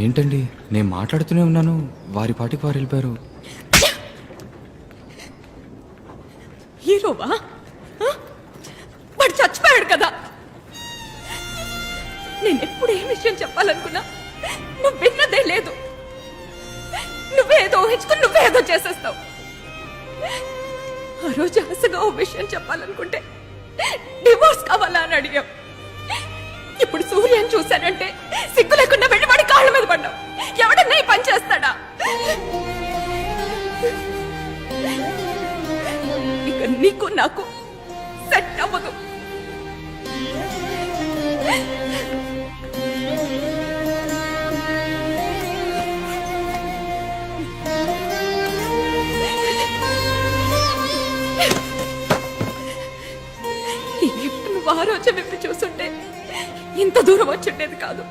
ఏంటండి, నేను మాట్లాడుతూనే ఉన్నాను, వారి పాటికి వారు వెళ్ళిపోయారు. హీరోవా? వాడు చచ్చిపోయాడు కదా. నేను ఎప్పుడు ఏ విషయం చెప్పాలనుకున్నా నువ్వు విన్నదే లేదు. నువ్వేదో ఊహించుకుని నువ్వేదో చేసేస్తావు. ఆ రోజు ఆశగా ఓ విషయం చెప్పాలనుకుంటే డివోర్స్ కావాలా అని అడిగావు. ఇప్పుడు సూర్యని చూశానంటే సిగ్గు లేకుండా వెళ్ళి వాడి కాళ్ళ మీద పడ్డావు. ఎవడన్నా ఈ పని చేస్తాడా? ఇక నీకు నాకు సెట్ అవ్వదు. ఈ గిఫ్ట్ నువ్వు ఆ రోజు విప్పి చూస్తుంటే ఇంత దూరం వచ్చుండేది కాదు.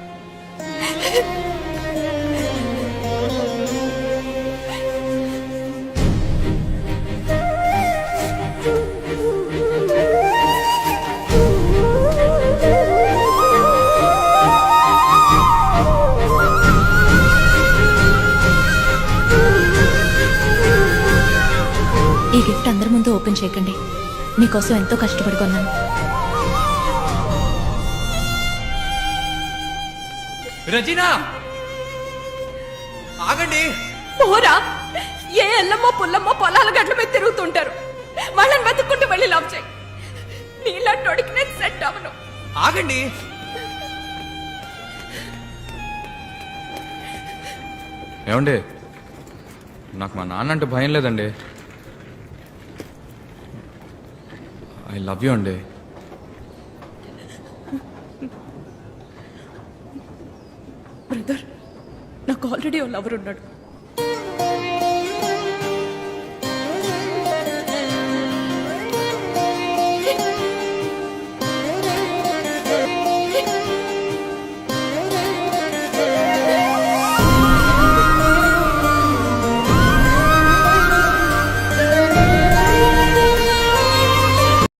ఈ గిఫ్ట్ అందరి ముందు ఓపెన్ చేయకండి. మీకోసం ఎంతో కష్టపడి కొన్నాను. రజీనా, ఆగండి. పోరా, ఏ ఎల్లమ్మో పుల్లమ్మో పొలాల గడ్ల మీద తిరుగుతుంటారు. వాళ్ళని వెతుక్కుంటూ వెళ్ళి లవ్ చేయి. నీలాంటోడికి నేను సెట్ అవను. ఆగండి. ఏమండి, నాకు మా నాన్న అంటే భయం లేదండి. ఐ లవ్ యూ అండి. బ్రదర్, నాకు ఆల్రెడీ ఓ లవర్ ఉన్నాడు.